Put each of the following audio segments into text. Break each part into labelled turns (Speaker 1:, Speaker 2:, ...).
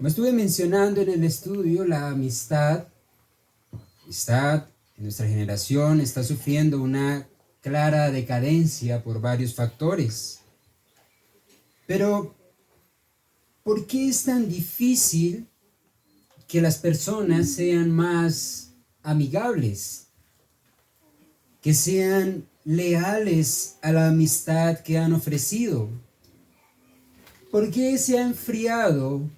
Speaker 1: Como estuve mencionando en el estudio, la amistad en nuestra generación está sufriendo una clara decadencia por varios factores. Pero, ¿por qué es tan difícil que las personas sean más amigables, que sean leales a la amistad que han ofrecido? ¿Por qué se ha enfriado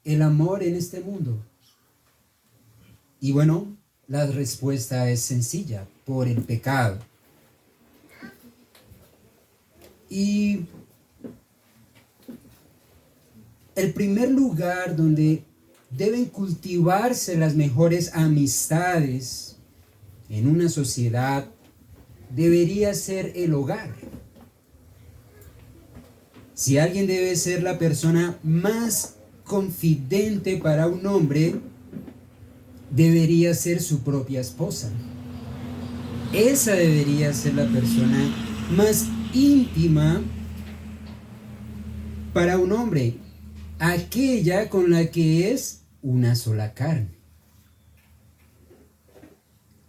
Speaker 1: el amor en este mundo? Y bueno, la respuesta es sencilla: por el pecado. Y el primer lugar donde deben cultivarse las mejores amistades en una sociedad debería ser el hogar. Si alguien debe ser la persona más confidente para un hombre, debería ser su propia esposa. Esa debería ser la persona más íntima para un hombre, aquella con la que es una sola carne,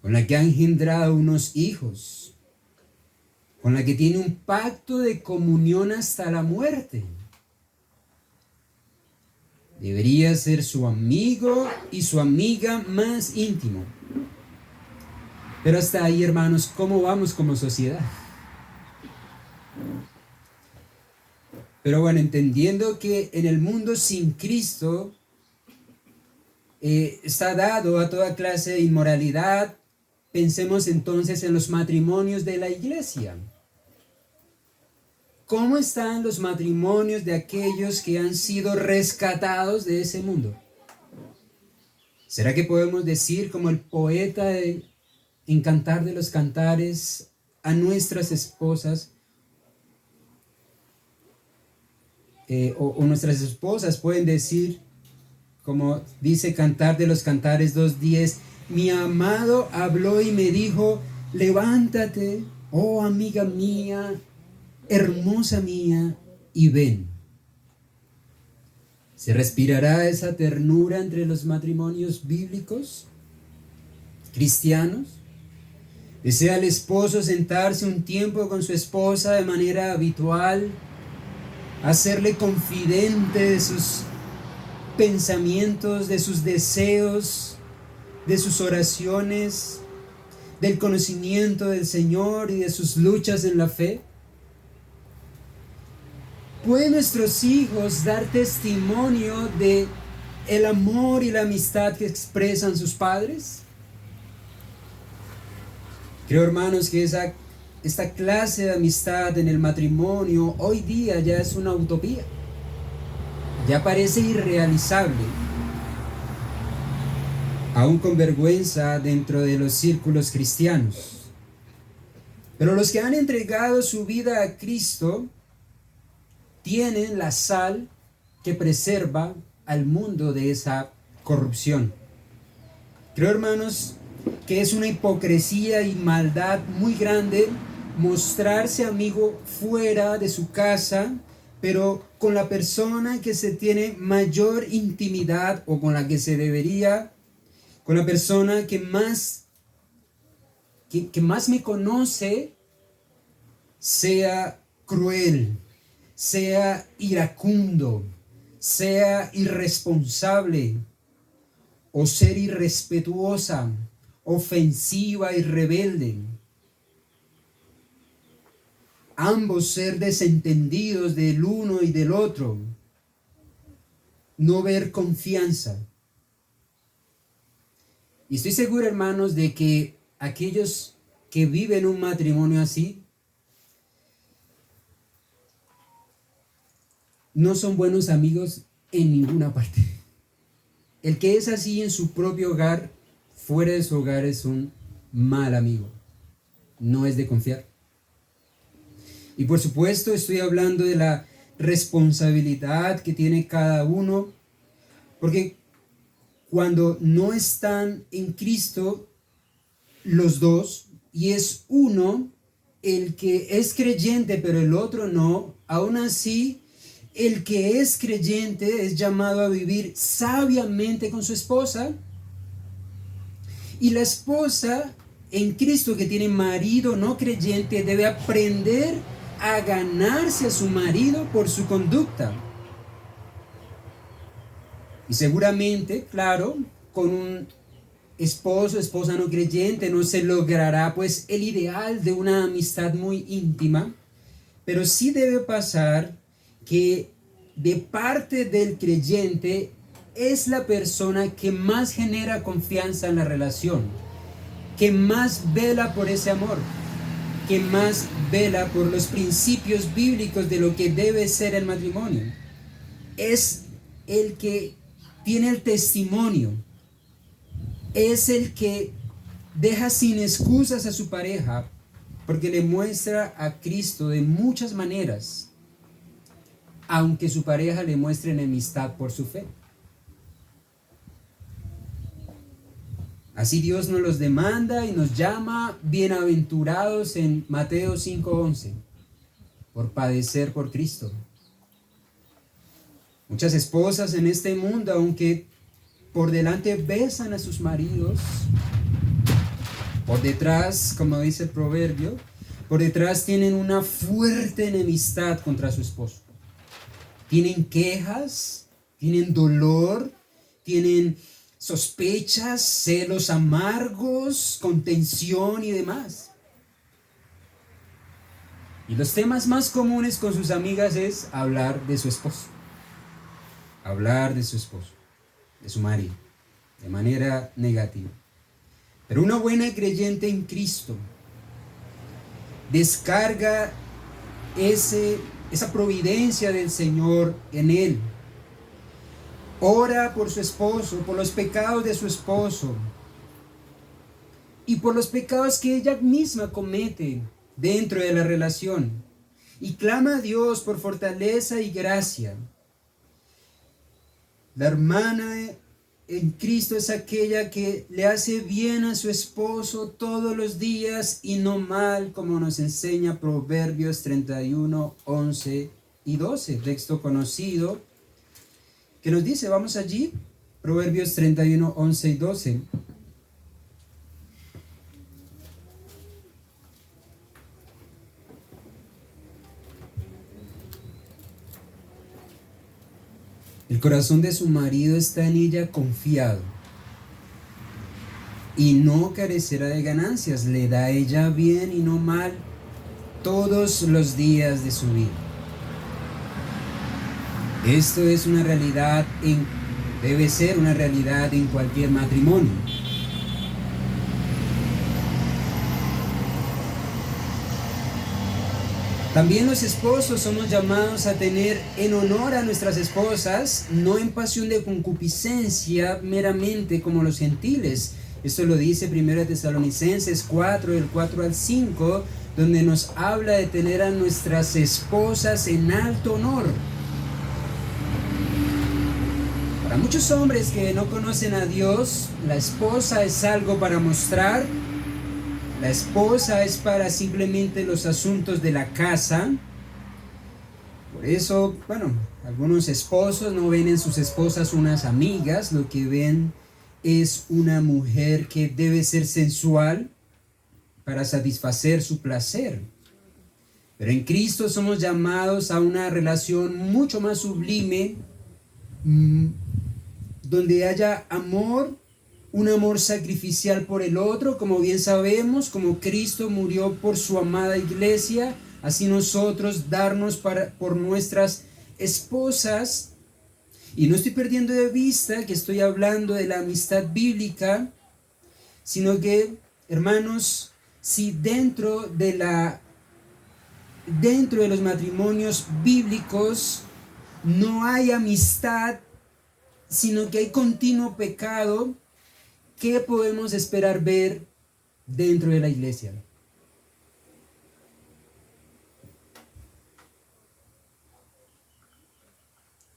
Speaker 1: con la que ha engendrado unos hijos, con la que tiene un pacto de comunión hasta la muerte. Debería ser su amigo y su amiga más íntimo. Pero hasta ahí, hermanos, ¿cómo vamos como sociedad? Pero bueno, entendiendo que en el mundo sin Cristo está dado a toda clase de inmoralidad, pensemos entonces en los matrimonios de la iglesia. ¿Cómo están los matrimonios de aquellos que han sido rescatados de ese mundo? ¿Será que podemos decir, como el poeta en Cantar de los Cantares, a nuestras esposas, o nuestras esposas pueden decir, como dice Cantar de los Cantares 2:10, mi amado habló y me dijo, levántate, oh amiga mía, hermosa mía, y ven? ¿Se respirará esa ternura entre los matrimonios bíblicos, cristianos? ¿Desea el esposo sentarse un tiempo con su esposa de manera habitual, hacerle confidente de sus pensamientos, de sus deseos, de sus oraciones, del conocimiento del Señor y de sus luchas en la fe? ¿Pueden nuestros hijos dar testimonio de el amor y la amistad que expresan sus padres? Creo, hermanos, que esta clase de amistad en el matrimonio hoy día ya es una utopía. Ya parece irrealizable, aún con vergüenza dentro de los círculos cristianos. Pero los que han entregado su vida a Cristo tienen la sal que preserva al mundo de esa corrupción. Creo, hermanos, que es una hipocresía y maldad muy grande mostrarse amigo fuera de su casa, pero con la persona que se tiene mayor intimidad, o con la que se debería, con la persona que más me conoce, sea cruel, sea iracundo, sea irresponsable, o ser irrespetuosa, ofensiva y rebelde. Ambos ser desentendidos del uno y del otro. No ver confianza. Y estoy seguro, hermanos, de que aquellos que viven un matrimonio así no son buenos amigos en ninguna parte. El que es así en su propio hogar, fuera de su hogar, es un mal amigo. No es de confiar. Y por supuesto estoy hablando de la responsabilidad que tiene cada uno, porque cuando no están en Cristo los dos, y es uno el que es creyente pero el otro no, aún así El que es creyente es llamado a vivir sabiamente con su esposa. Y la esposa en Cristo que tiene marido no creyente debe aprender a ganarse a su marido por su conducta. Y seguramente, claro, con un esposa no creyente no se logrará pues el ideal de una amistad muy íntima, pero sí debe pasar que de parte del creyente es la persona que más genera confianza en la relación, que más vela por ese amor, que más vela por los principios bíblicos de lo que debe ser el matrimonio. Es el que tiene el testimonio, es el que deja sin excusas a su pareja porque le muestra a Cristo de muchas maneras, aunque su pareja le muestre enemistad por su fe. Así Dios nos los demanda y nos llama bienaventurados en Mateo 5:11 por padecer por Cristo. Muchas esposas en este mundo, aunque por delante besan a sus maridos, por detrás, como dice el proverbio, por detrás tienen una fuerte enemistad contra su esposo. Tienen quejas, tienen dolor, tienen sospechas, celos amargos, contención y demás. Y los temas más comunes con sus amigas es hablar de su esposo. Hablar de su esposo, de su marido, de manera negativa. Pero una buena creyente en Cristo descarga esa providencia del Señor en él. Ora por su esposo, por los pecados de su esposo y por los pecados que ella misma comete dentro de la relación. Y clama a Dios por fortaleza y gracia. La hermana en Cristo es aquella que le hace bien a su esposo todos los días y no mal, como nos enseña Proverbios 31, 11 y 12, texto conocido, que nos dice, vamos allí, Proverbios 31, 11 y 12. El corazón de su marido está en ella confiado y no carecerá de ganancias. Le da a ella bien y no mal todos los días de su vida. Esto es una realidad, debe ser una realidad en cualquier matrimonio. También los esposos somos llamados a tener en honor a nuestras esposas, no en pasión de concupiscencia meramente como los gentiles. Esto lo dice 1 Tesalonicenses 4, del 4 al 5, donde nos habla de tener a nuestras esposas en alto honor. Para muchos hombres que no conocen a Dios, la esposa es algo para mostrar. La esposa es para simplemente los asuntos de la casa. Por eso, algunos esposos no ven en sus esposas unas amigas, lo que ven es una mujer que debe ser sensual para satisfacer su placer. Pero en Cristo somos llamados a una relación mucho más sublime, donde haya amor, un amor sacrificial por el otro, como bien sabemos, como Cristo murió por su amada iglesia, así nosotros darnos por nuestras esposas. Y no estoy perdiendo de vista que estoy hablando de la amistad bíblica, sino que, hermanos, si dentro de los matrimonios bíblicos no hay amistad, sino que hay continuo pecado, ¿qué podemos esperar ver dentro de la iglesia?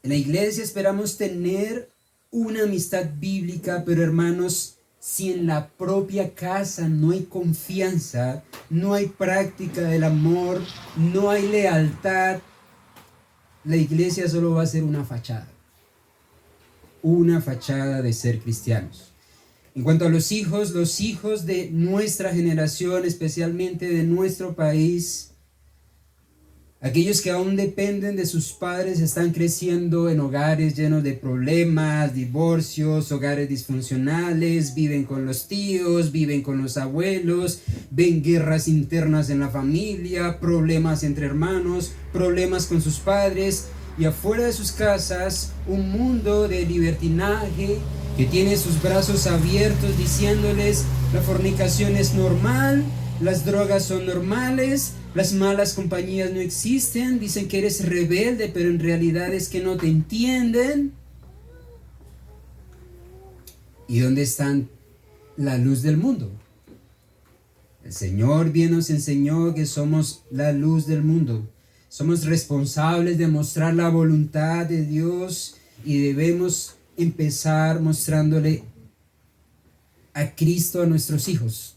Speaker 1: En la iglesia esperamos tener una amistad bíblica, pero hermanos, si en la propia casa no hay confianza, no hay práctica del amor, no hay lealtad, la iglesia solo va a ser una fachada de ser cristianos. En cuanto a los hijos de nuestra generación, especialmente de nuestro país, aquellos que aún dependen de sus padres están creciendo en hogares llenos de problemas, divorcios, hogares disfuncionales, viven con los tíos, viven con los abuelos, ven guerras internas en la familia, problemas entre hermanos, problemas con sus padres y afuera de sus casas un mundo de libertinaje que tiene sus brazos abiertos diciéndoles la fornicación es normal, las drogas son normales, las malas compañías no existen, dicen que eres rebelde, pero en realidad es que no te entienden. ¿Y dónde están la luz del mundo? El Señor bien nos enseñó que somos la luz del mundo. Somos responsables de mostrar la voluntad de Dios y debemos empezar mostrándole a Cristo a nuestros hijos.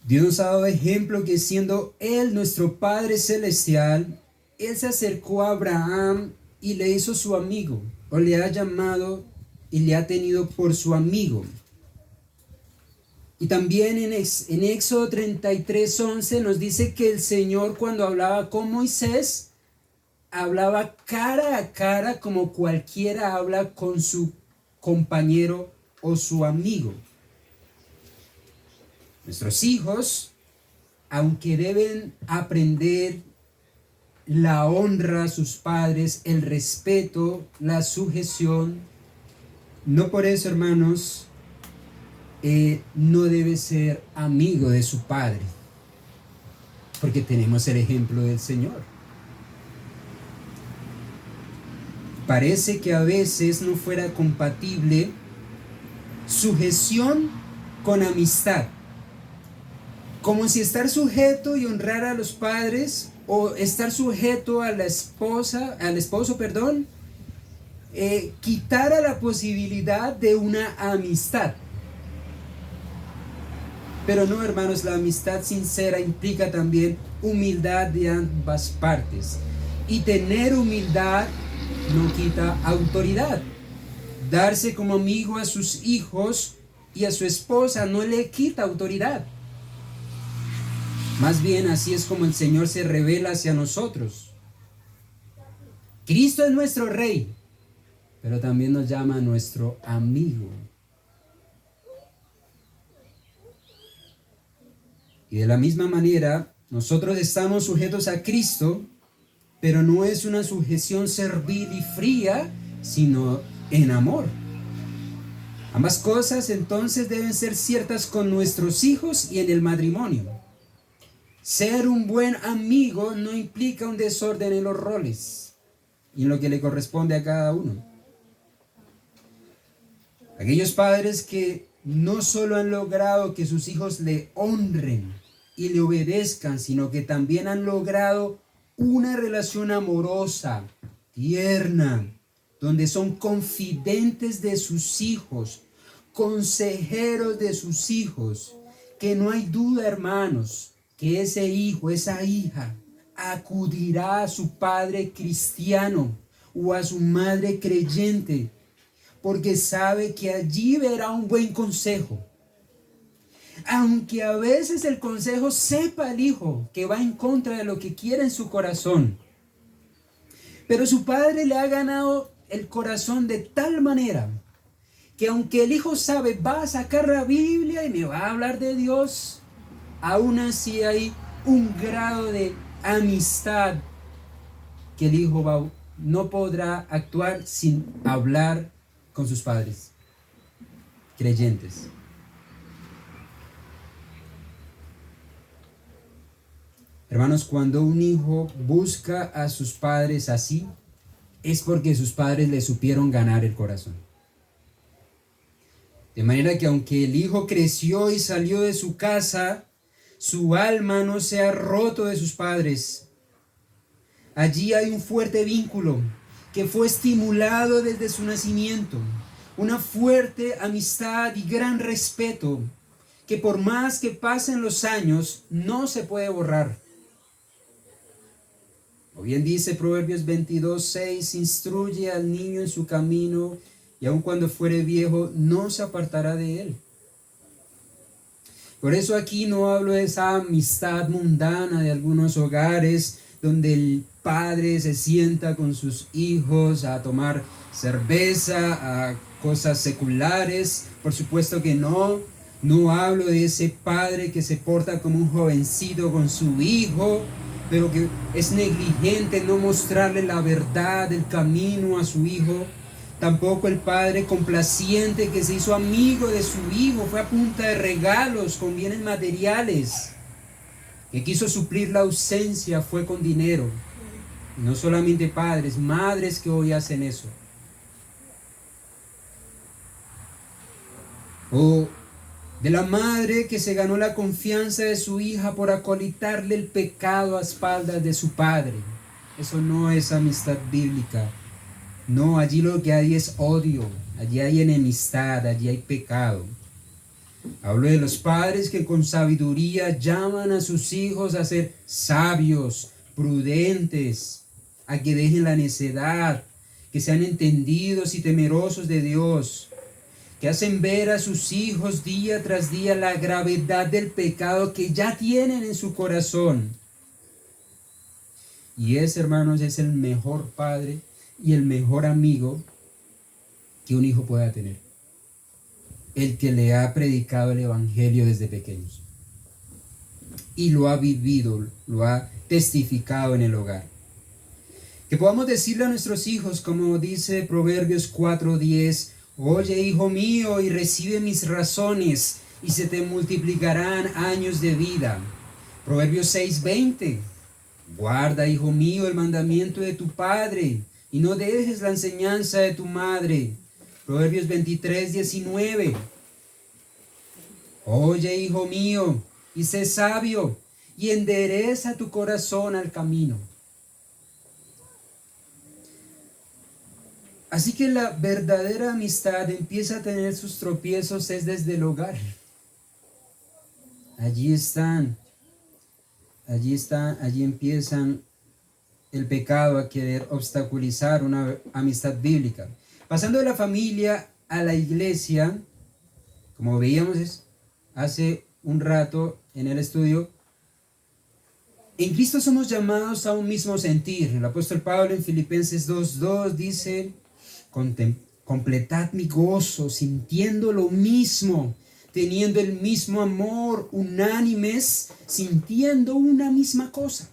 Speaker 1: Dios nos ha dado ejemplo que siendo Él nuestro Padre Celestial, Él se acercó a Abraham y le hizo su amigo, o le ha llamado y le ha tenido por su amigo. Y también en Éxodo 33:11 nos dice que el Señor cuando hablaba con Moisés, hablaba cara a cara como cualquiera habla con su compañero o su amigo. Nuestros hijos, aunque deben aprender la honra a sus padres, el respeto, la sujeción, no por eso, hermanos, no debe ser amigo de su padre, porque tenemos el ejemplo del Señor. Parece que a veces no fuera compatible sujeción con amistad. Como si estar sujeto y honrar a los padres o estar sujeto a la esposa, al esposo, quitara la posibilidad de una amistad. Pero no, hermanos, la amistad sincera implica también humildad de ambas partes. Y tener humildad no quita autoridad. Darse como amigo a sus hijos y a su esposa no le quita autoridad. Más bien así es como el Señor se revela hacia nosotros. Cristo es nuestro Rey, pero también nos llama nuestro amigo. Y de la misma manera, nosotros estamos sujetos a Cristo, pero no es una sujeción servil y fría, sino en amor. Ambas cosas entonces deben ser ciertas con nuestros hijos y en el matrimonio. Ser un buen amigo no implica un desorden en los roles y en lo que le corresponde a cada uno. Aquellos padres que no solo han logrado que sus hijos le honren y le obedezcan, sino que también han logrado una relación amorosa, tierna, donde son confidentes de sus hijos, consejeros de sus hijos, que no hay duda, hermanos, que ese hijo, esa hija, acudirá a su padre cristiano o a su madre creyente, porque sabe que allí verá un buen consejo. Aunque a veces el consejo sepa el hijo que va en contra de lo que quiere en su corazón, pero su padre le ha ganado el corazón de tal manera que aunque el hijo sabe, va a sacar la Biblia y me va a hablar de Dios, aún así hay un grado de amistad que el hijo no podrá actuar sin hablar con sus padres creyentes. Hermanos, cuando un hijo busca a sus padres así, es porque sus padres le supieron ganar el corazón. De manera que aunque el hijo creció y salió de su casa, su alma no se ha roto de sus padres. Allí hay un fuerte vínculo que fue estimulado desde su nacimiento, una fuerte amistad y gran respeto que por más que pasen los años no se puede borrar. O bien dice Proverbios 22:6, instruye al niño en su camino y aun cuando fuere viejo no se apartará de él. Por eso aquí no hablo de esa amistad mundana de algunos hogares donde el padre se sienta con sus hijos a tomar cerveza, a cosas seculares. Por supuesto que no. No hablo de ese padre que se porta como un jovencito con su hijo, pero que es negligente en no mostrarle la verdad del camino a su hijo. Tampoco el padre complaciente que se hizo amigo de su hijo, fue a punta de regalos con bienes materiales, que quiso suplir la ausencia, fue con dinero. Y no solamente padres, madres que hoy hacen eso. O de la madre que se ganó la confianza de su hija por acolitarle el pecado a espaldas de su padre. Eso no es amistad bíblica. No, allí lo que hay es odio, allí hay enemistad, allí hay pecado. Hablo de los padres que con sabiduría llaman a sus hijos a ser sabios, prudentes, a que dejen la necedad, que sean entendidos y temerosos de Dios, que hacen ver a sus hijos día tras día la gravedad del pecado que ya tienen en su corazón. Y ese, hermanos, es el mejor padre y el mejor amigo que un hijo pueda tener. El que le ha predicado el evangelio desde pequeños. Y lo ha vivido, lo ha testificado en el hogar. Que podamos decirle a nuestros hijos, como dice Proverbios 4:10, oye, hijo mío, y recibe mis razones, y se te multiplicarán años de vida. Proverbios 6:20, guarda, hijo mío, el mandamiento de tu padre, y no dejes la enseñanza de tu madre. Proverbios 23:19. Oye, hijo mío, y sé sabio, y endereza tu corazón al camino. Así que la verdadera amistad empieza a tener sus tropiezos es desde el hogar. Allí empiezan el pecado a querer obstaculizar una amistad bíblica. Pasando de la familia a la iglesia, como veíamos hace un rato en el estudio, en Cristo somos llamados a un mismo sentir. El apóstol Pablo en Filipenses 2:2 dice, completad mi gozo, sintiendo lo mismo, teniendo el mismo amor, unánimes, sintiendo una misma cosa.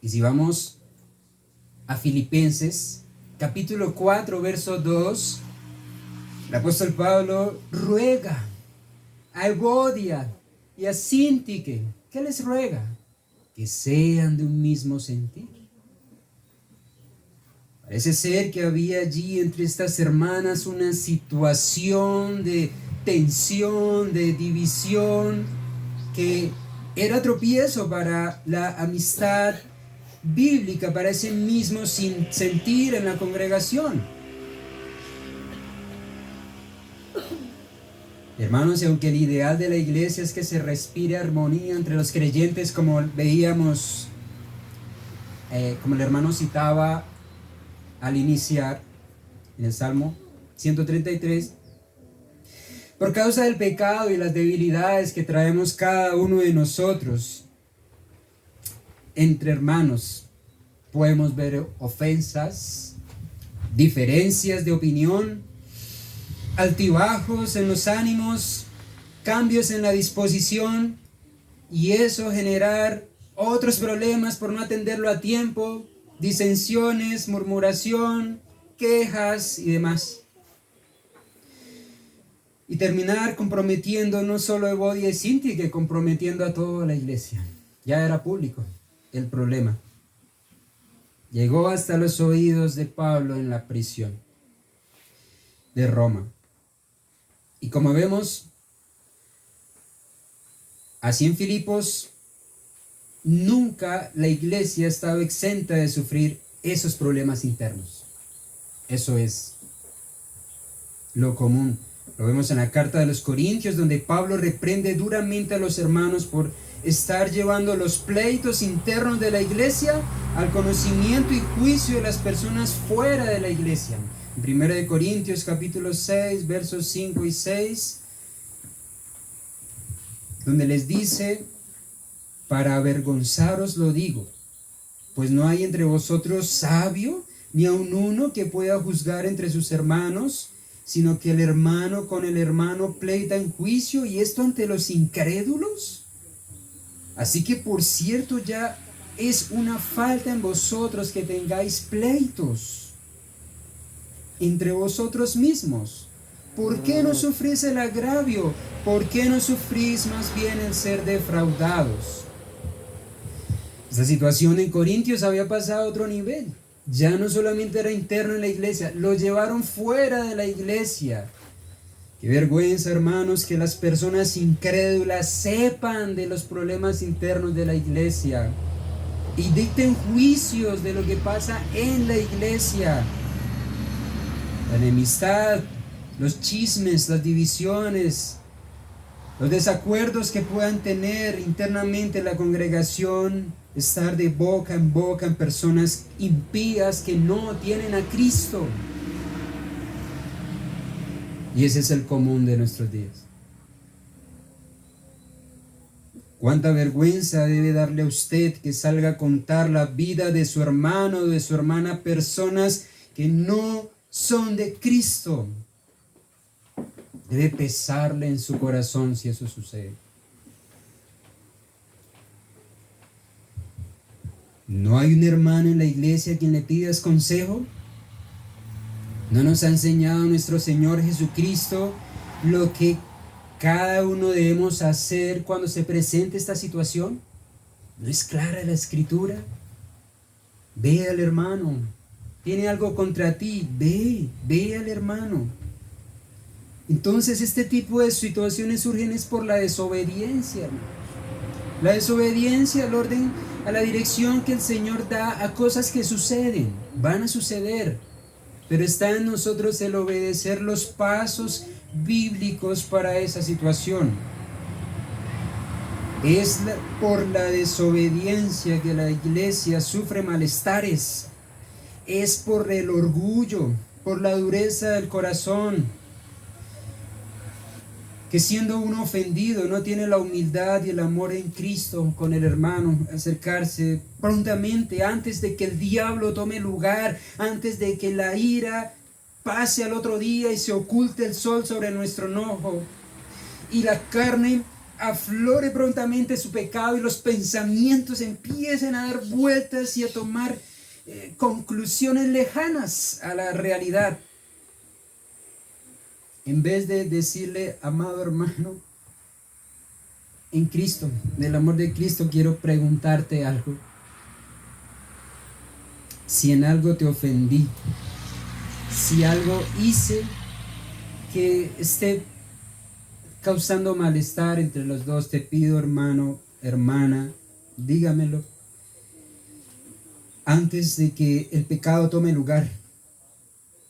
Speaker 1: Y si vamos a Filipenses, capítulo 4, verso 2, el apóstol Pablo ruega a Evodia y a Síntique. ¿Qué les ruega? Que sean de un mismo sentir. Parece ser que había allí entre estas hermanas una situación de tensión, de división, que era tropiezo para la amistad bíblica, para ese mismo sentir en la congregación. Hermanos, y aunque el ideal de la iglesia es que se respire armonía entre los creyentes, como veíamos, como el hermano citaba al iniciar en el Salmo 133, por causa del pecado y las debilidades que traemos cada uno de nosotros, entre hermanos podemos ver ofensas, diferencias de opinión, altibajos en los ánimos, cambios en la disposición, y eso generar otros problemas por no atenderlo a tiempo, disensiones, murmuración, quejas y demás. Y terminar comprometiendo no solo a Evodia y Síntique, comprometiendo a toda la iglesia. Ya era público el problema. Llegó hasta los oídos de Pablo en la prisión de Roma. Y como vemos, así en Filipos, nunca la iglesia ha estado exenta de sufrir esos problemas internos. Eso es lo común. Lo vemos en la carta de los Corintios, donde Pablo reprende duramente a los hermanos por estar llevando los pleitos internos de la iglesia al conocimiento y juicio de las personas fuera de la iglesia. En 1 Corintios capítulo 6, versos 5 y 6, donde les dice: para avergonzaros lo digo, pues no hay entre vosotros sabio, ni aun uno que pueda juzgar entre sus hermanos, sino que el hermano con el hermano pleita en juicio, y esto ante los incrédulos. Así que por cierto ya es una falta en vosotros que tengáis pleitos entre vosotros mismos. ¿Por qué no sufrís el agravio? ¿Por qué no sufrís más bien el ser defraudados? Esta situación en Corintios había pasado a otro nivel. Ya no solamente era interno en la iglesia, lo llevaron fuera de la iglesia. Qué vergüenza, hermanos, que las personas incrédulas sepan de los problemas internos de la iglesia y dicten juicios de lo que pasa en la iglesia. La enemistad, los chismes, las divisiones, los desacuerdos que puedan tener internamente la congregación, estar de boca en personas impías que no tienen a Cristo. Y ese es el común de nuestros días. Cuánta vergüenza debe darle a usted que salga a contar la vida de su hermano o de su hermana a personas que no son de Cristo. Debe pesarle en su corazón si eso sucede. ¿No hay un hermano en la iglesia a quien le pidas consejo? ¿No nos ha enseñado nuestro Señor Jesucristo lo que cada uno debemos hacer cuando se presente esta situación? ¿No es clara la Escritura? Ve al hermano. Tiene algo contra ti. Ve al hermano. Entonces este tipo de situaciones surgen es por la desobediencia, hermanos. La desobediencia al orden, a la dirección que el Señor da a cosas que suceden, van a suceder. Pero está en nosotros el obedecer los pasos bíblicos para esa situación. Es por la desobediencia que la iglesia sufre malestares. Es por el orgullo, por la dureza del corazón, que siendo uno ofendido no tiene la humildad y el amor en Cristo con el hermano, acercarse prontamente antes de que el diablo tome lugar, antes de que la ira pase al otro día y se oculte el sol sobre nuestro enojo y la carne aflore prontamente su pecado y los pensamientos empiecen a dar vueltas y a tomar conclusiones lejanas a la realidad. En vez de decirle: amado hermano, en Cristo, del amor de Cristo, quiero preguntarte algo. Si en algo te ofendí, si algo hice que esté causando malestar entre los dos, te pido, hermano, hermana, dígamelo antes de que el pecado tome lugar.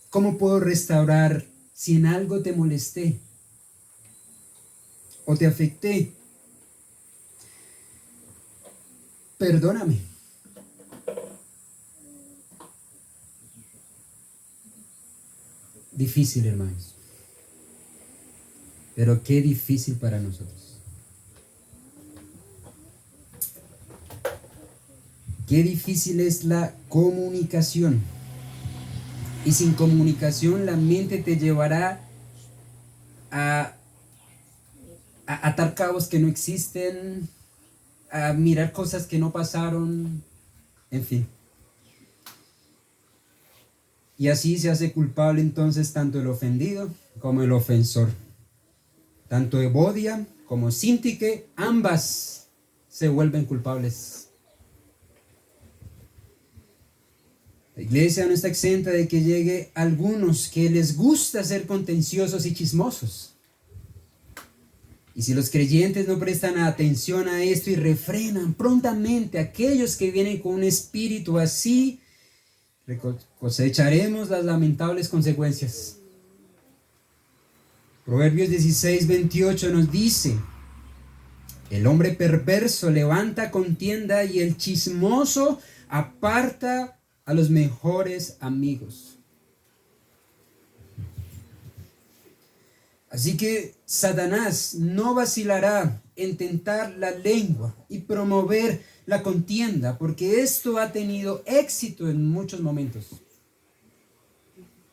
Speaker 1: ¿Cómo puedo restaurar si en algo te molesté o te afecté? Perdóname. Difícil, hermanos. Pero qué difícil para nosotros. Qué difícil es la comunicación. Y sin comunicación la mente te llevará a atar cabos que no existen, a mirar cosas que no pasaron, en fin. Y así se hace culpable entonces tanto el ofendido como el ofensor. Tanto Evodia como Síntique, ambas se vuelven culpables. La iglesia no está exenta de que llegue algunos que les gusta ser contenciosos y chismosos. Y si los creyentes no prestan atención a esto y refrenan prontamente a aquellos que vienen con un espíritu así, cosecharemos las lamentables consecuencias. Proverbios 16:28 nos dice: El hombre perverso levanta contienda y el chismoso aparta a los mejores amigos. Así que Satanás no vacilará en tentar la lengua y promover la contienda, porque esto ha tenido éxito en muchos momentos.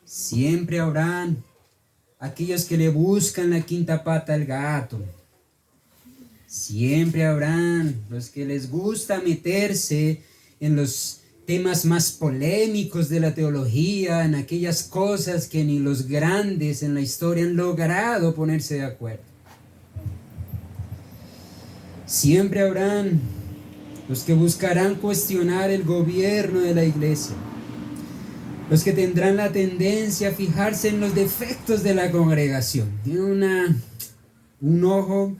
Speaker 1: Siempre habrán aquellos que le buscan la quinta pata al gato. Siempre habrán los que les gusta meterse en los temas más polémicos de la teología, en aquellas cosas que ni los grandes en la historia han logrado ponerse de acuerdo. Siempre habrán los que buscarán cuestionar el gobierno de la iglesia, los que tendrán la tendencia a fijarse en los defectos de la congregación. Tienen un ojo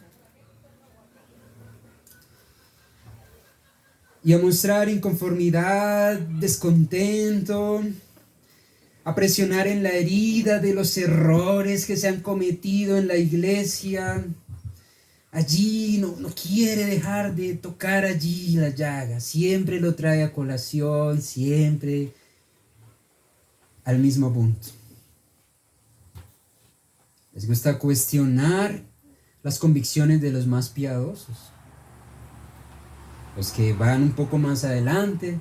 Speaker 1: y a mostrar inconformidad, descontento, a presionar en la herida de los errores que se han cometido en la iglesia. Allí no quiere dejar de tocar allí la llaga, siempre lo trae a colación, siempre al mismo punto. Les gusta cuestionar las convicciones de los más piadosos, los que van un poco más adelante,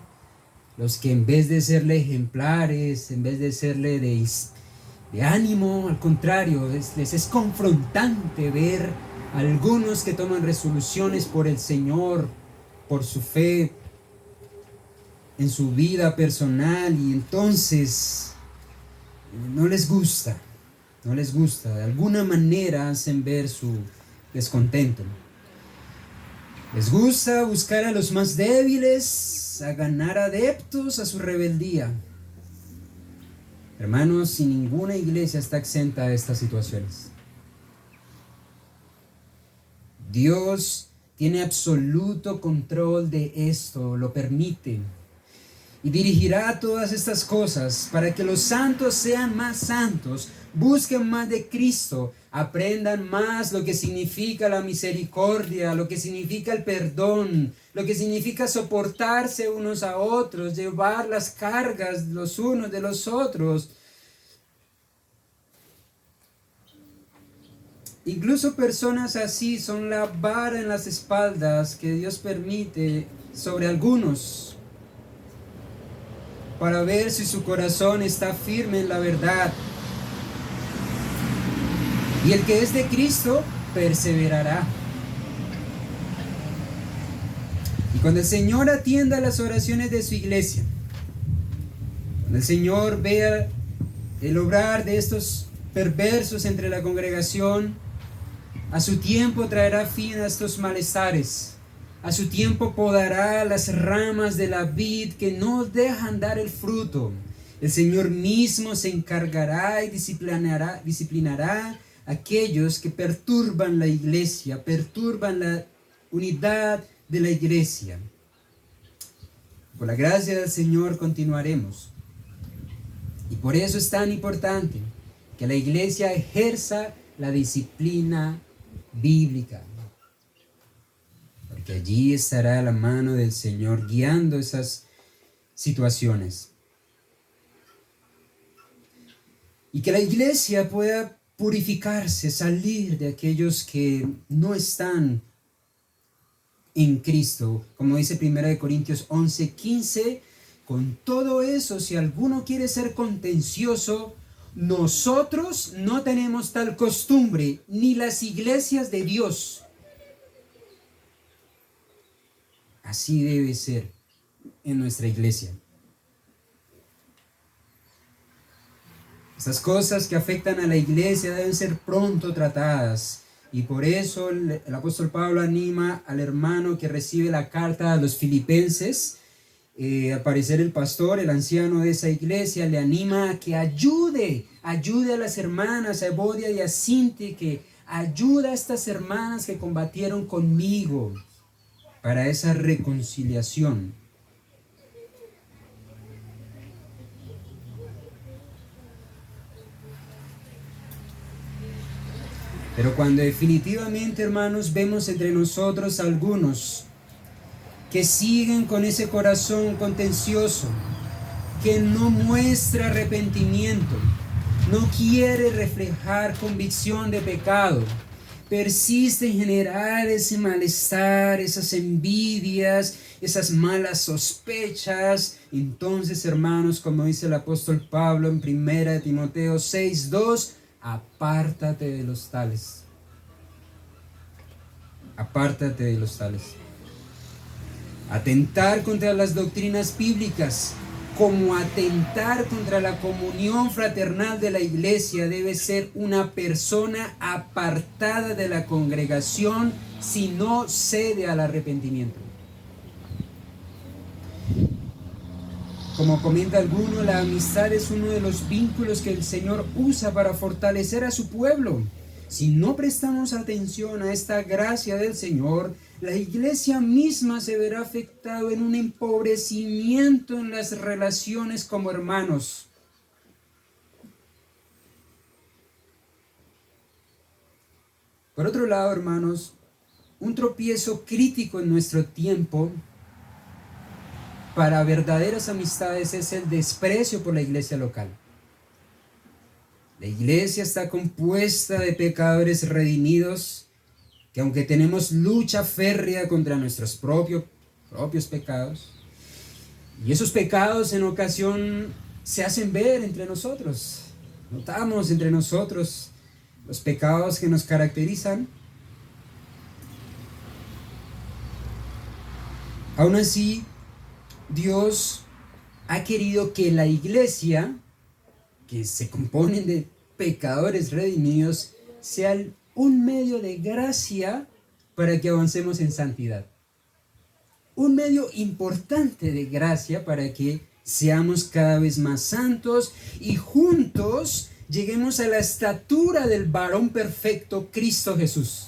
Speaker 1: los que en vez de serle ejemplares, en vez de serle de ánimo, al contrario, les es confrontante ver a algunos que toman resoluciones por el Señor, por su fe, en su vida personal, y entonces no les gusta, de alguna manera hacen ver su descontento. Les gusta buscar a los más débiles, a ganar adeptos a su rebeldía. Hermanos, si ninguna iglesia está exenta de estas situaciones. Dios tiene absoluto control de esto, lo permite. Y dirigirá todas estas cosas para que los santos sean más santos, busquen más de Cristo, aprendan más lo que significa la misericordia, lo que significa el perdón, lo que significa soportarse unos a otros, llevar las cargas los unos de los otros. Incluso personas así son la vara en las espaldas que Dios permite sobre algunos, para ver si su corazón está firme en la verdad. Y el que es de Cristo perseverará. Y cuando el Señor atienda las oraciones de su iglesia, cuando el Señor vea el obrar de estos perversos entre la congregación, a su tiempo traerá fin a estos malestares. A su tiempo podará las ramas de la vid que no dejan dar el fruto. El Señor mismo se encargará y disciplinará a aquellos que perturban la iglesia, perturban la unidad de la iglesia. Por la gracia del Señor continuaremos. Y por eso es tan importante que la iglesia ejerza la disciplina bíblica. Porque allí estará la mano del Señor guiando esas situaciones. Y que la iglesia pueda purificarse, salir de aquellos que no están en Cristo. Como dice 1 Corintios 11:15, con todo eso, si alguno quiere ser contencioso, nosotros no tenemos tal costumbre, ni las iglesias de Dios. Así debe ser en nuestra iglesia. Estas cosas que afectan a la iglesia deben ser pronto tratadas. Y por eso el apóstol Pablo anima al hermano que recibe la carta a los filipenses. Al parecer el pastor, el anciano de esa iglesia, le anima a que ayude a las hermanas, a Evodia y a Sinti, que ayuda a estas hermanas que combatieron conmigo para esa reconciliación. Pero cuando definitivamente, hermanos, vemos entre nosotros algunos que siguen con ese corazón contencioso, que no muestra arrepentimiento, no quiere reflejar convicción de pecado, persiste en generar ese malestar, esas envidias, esas malas sospechas, entonces, hermanos, como dice el apóstol Pablo en 1 Timoteo 6:2, apártate de los tales. Apártate de los tales. Atentar contra las doctrinas bíblicas, como atentar contra la comunión fraternal de la iglesia, debe ser una persona apartada de la congregación si no cede al arrepentimiento. Como comenta alguno, la amistad es uno de los vínculos que el Señor usa para fortalecer a su pueblo. Si no prestamos atención a esta gracia del Señor, la iglesia misma se verá afectada en un empobrecimiento en las relaciones como hermanos. Por otro lado, hermanos, un tropiezo crítico en nuestro tiempo para verdaderas amistades es el desprecio por la iglesia local. La iglesia está compuesta de pecadores redimidos que, aunque tenemos lucha férrea contra nuestros propios pecados, y esos pecados en ocasión se hacen ver entre nosotros, notamos entre nosotros los pecados que nos caracterizan. Aún así, Dios ha querido que la iglesia, que se compone de pecadores redimidos, sea un medio de gracia para que avancemos en santidad. Un medio importante de gracia para que seamos cada vez más santos y juntos lleguemos a la estatura del varón perfecto, Cristo Jesús.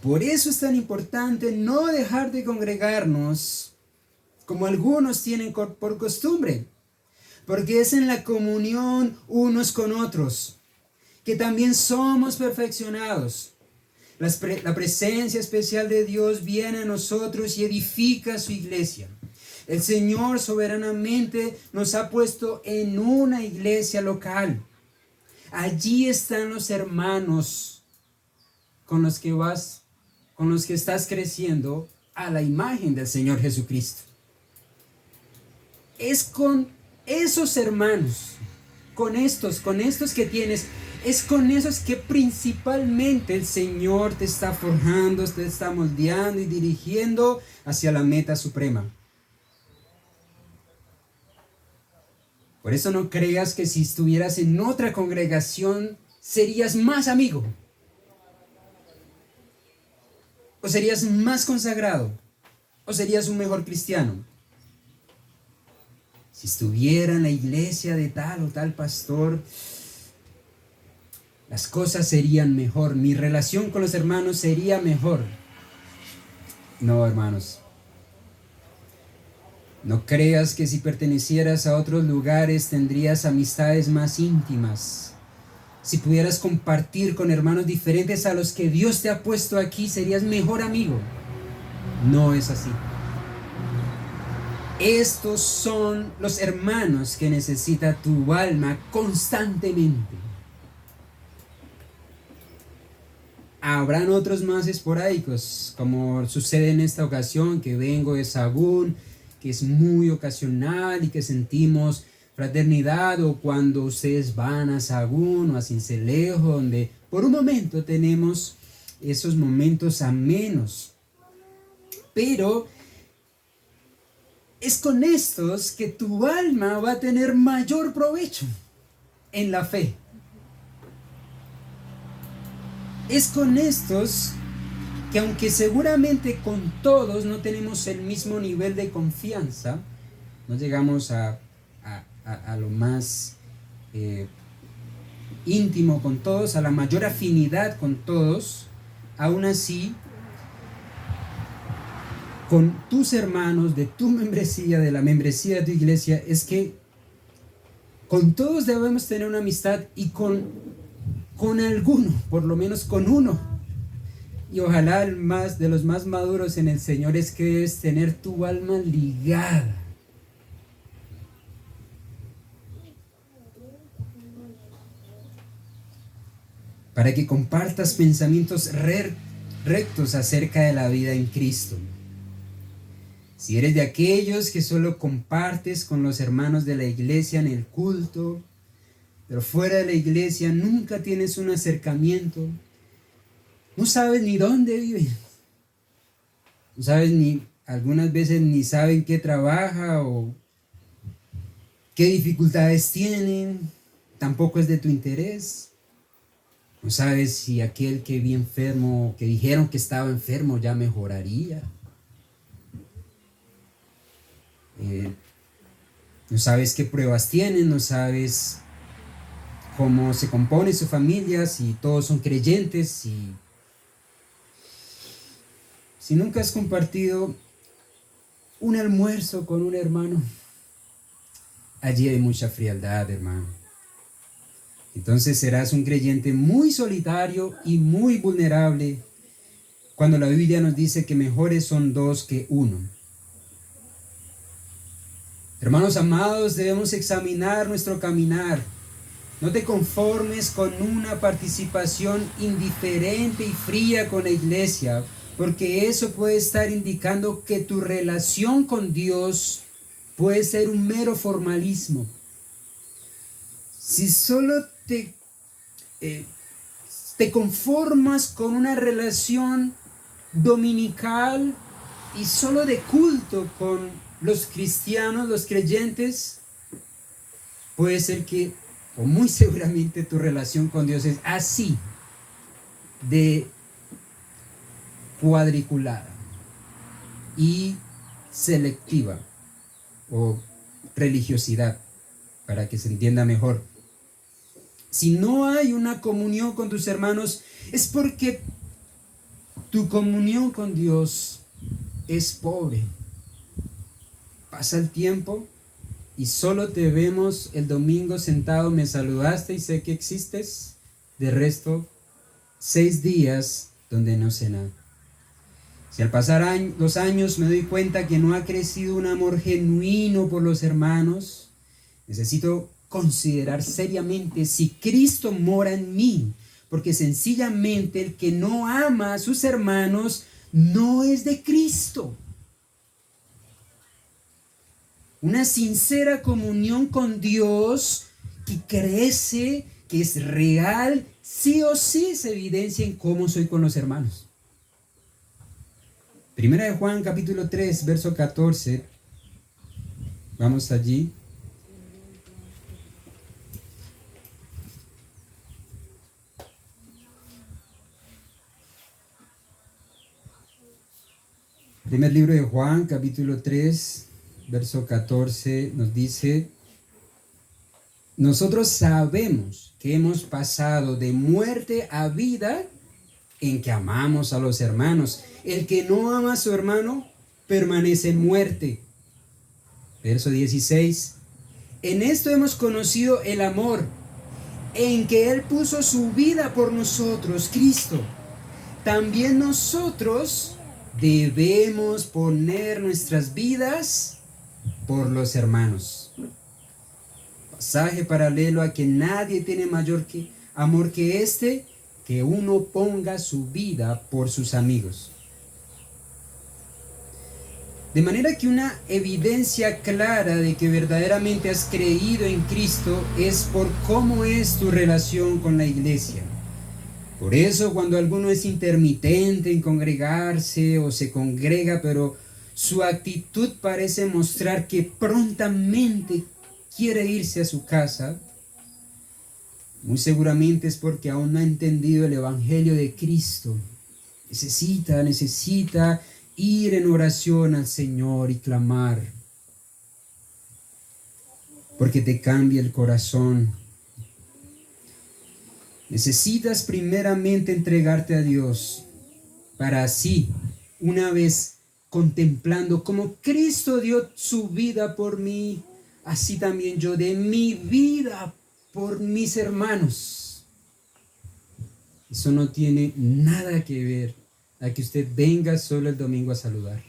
Speaker 1: Por eso es tan importante no dejar de congregarnos como algunos tienen por costumbre, porque es en la comunión unos con otros que también somos perfeccionados. La presencia especial de Dios viene a nosotros y edifica su iglesia. El Señor soberanamente nos ha puesto en una iglesia local. Allí están los hermanos con los que estás creciendo a la imagen del Señor Jesucristo. Es con esos hermanos, con estos que tienes, es con esos que principalmente el Señor te está forjando, te está moldeando y dirigiendo hacia la meta suprema. Por eso no creas que si estuvieras en otra congregación serías más amigo, o serías más consagrado, o serías un mejor cristiano. Si estuviera en la iglesia de tal o tal pastor, las cosas serían mejor, mi relación con los hermanos sería mejor. No, hermanos. No creas que si pertenecieras a otros lugares tendrías amistades más íntimas. Si pudieras compartir con hermanos diferentes a los que Dios te ha puesto aquí, serías mejor amigo. No es así. Estos son los hermanos que necesita tu alma constantemente. Habrán otros más esporádicos, como sucede en esta ocasión, que vengo de Sagún, que es muy ocasional y que sentimos fraternidad, o cuando ustedes van a Sagún o a Sincelejo, donde por un momento tenemos esos momentos amenos. Pero es con estos que tu alma va a tener mayor provecho en la fe. Es con estos que, aunque seguramente con todos no tenemos el mismo nivel de confianza, no llegamos a lo más íntimo con todos, a la mayor afinidad con todos, aún así, con tus hermanos, de tu membresía, de la membresía de tu iglesia, es que Con todos debemos tener una amistad y con alguno, por lo menos con uno. Y ojalá el más de los más maduros en el Señor es que debes tener tu alma ligada. Para que compartas pensamientos rectos acerca de la vida en Cristo. Si eres de aquellos que solo compartes con los hermanos de la iglesia en el culto, pero fuera de la iglesia nunca tienes un acercamiento, no sabes ni dónde viven, no sabes ni, algunas veces ni saben qué trabaja o qué dificultades tienen, tampoco es de tu interés. No sabes si aquel que vi enfermo, que dijeron que estaba enfermo, ya mejoraría. No sabes qué pruebas tienen, no sabes cómo se compone su familia, si todos son creyentes, si nunca has compartido un almuerzo con un hermano, allí hay mucha frialdad, hermano. Entonces serás un creyente muy solitario y muy vulnerable cuando la Biblia nos dice que mejores son dos que uno. Hermanos amados, debemos examinar nuestro caminar. No te conformes con una participación indiferente y fría con la iglesia, porque eso puede estar indicando que tu relación con Dios puede ser un mero formalismo. Si solo te conformas con una relación dominical y solo de culto con los cristianos, los creyentes, puede ser que, o muy seguramente, tu relación con Dios es así de cuadriculada y selectiva, o religiosidad, para que se entienda mejor. Si no hay una comunión con tus hermanos, es porque tu comunión con Dios es pobre. Pasa el tiempo y solo te vemos el domingo sentado, me saludaste y sé que existes. De resto, 6 días donde no sé nada. Si al pasar los años me doy cuenta que no ha crecido un amor genuino por los hermanos, necesito considerar seriamente si Cristo mora en mí, porque sencillamente el que no ama a sus hermanos no es de Cristo. Una sincera comunión con Dios que crece, que es real, sí o sí se evidencia en cómo soy con los hermanos. Primera de Juan capítulo 3, verso 14. Vamos allí. Primer libro de Juan, capítulo 3, verso 14, nos dice: nosotros sabemos que hemos pasado de muerte a vida en que amamos a los hermanos. El que no ama a su hermano permanece en muerte. Verso 16. En esto hemos conocido el amor, en que Él puso su vida por nosotros, Cristo. También nosotros debemos poner nuestras vidas por los hermanos. Pasaje paralelo a que nadie tiene mayor amor que este, que uno ponga su vida por sus amigos. De manera que una evidencia clara de que verdaderamente has creído en Cristo es por cómo es tu relación con la iglesia. Por eso cuando alguno es intermitente en congregarse o se congrega, pero su actitud parece mostrar que prontamente quiere irse a su casa, muy seguramente es porque aún no ha entendido el evangelio de Cristo. Necesita ir en oración al Señor y clamar, porque te cambia el corazón. Necesitas primeramente entregarte a Dios, para así, una vez contemplando cómo Cristo dio su vida por mí, así también yo dé mi vida por mis hermanos. Eso no tiene nada que ver a que usted venga solo el domingo a saludar.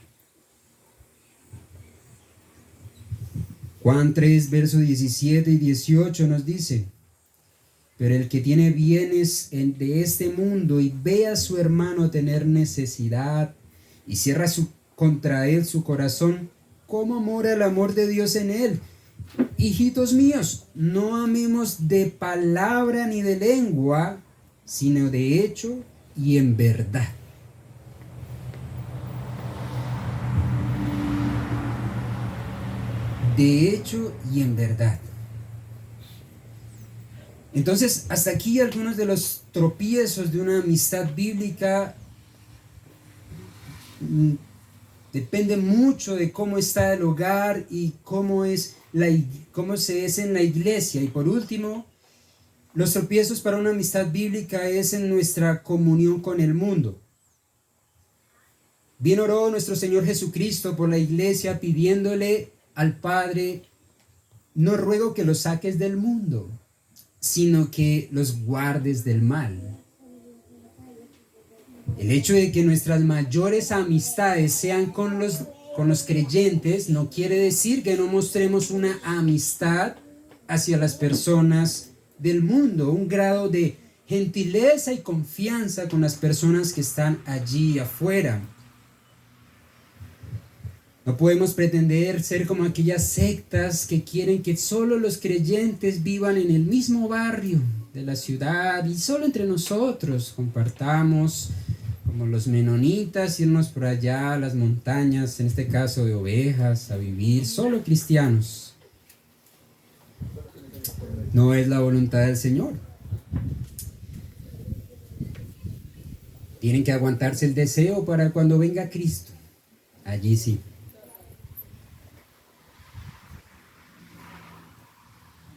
Speaker 1: Juan 3, versos 17 y 18 nos dice: pero el que tiene bienes de este mundo y ve a su hermano tener necesidad y cierra contra él su corazón, ¿cómo mora el amor de Dios en él? Hijitos míos, no amemos de palabra ni de lengua, sino de hecho y en verdad. De hecho y en verdad. Entonces, hasta aquí algunos de los tropiezos de una amistad bíblica. Depende mucho de cómo está el hogar y cómo se es en la iglesia. Y por último, los tropiezos para una amistad bíblica es en nuestra comunión con el mundo. Bien oró nuestro Señor Jesucristo por la iglesia pidiéndole al Padre: no ruego que los saques del mundo, sino que los guardes del mal. El hecho de que nuestras mayores amistades sean con los creyentes no quiere decir que no mostremos una amistad hacia las personas del mundo, un grado de gentileza y confianza con las personas que están allí afuera. No podemos pretender ser como aquellas sectas que quieren que solo los creyentes vivan en el mismo barrio de la ciudad y solo entre nosotros compartamos, como los menonitas, irnos por allá a las montañas, en este caso de ovejas, a vivir solo cristianos. No es la voluntad del Señor. Tienen que aguantarse el deseo para cuando venga Cristo. Allí sí.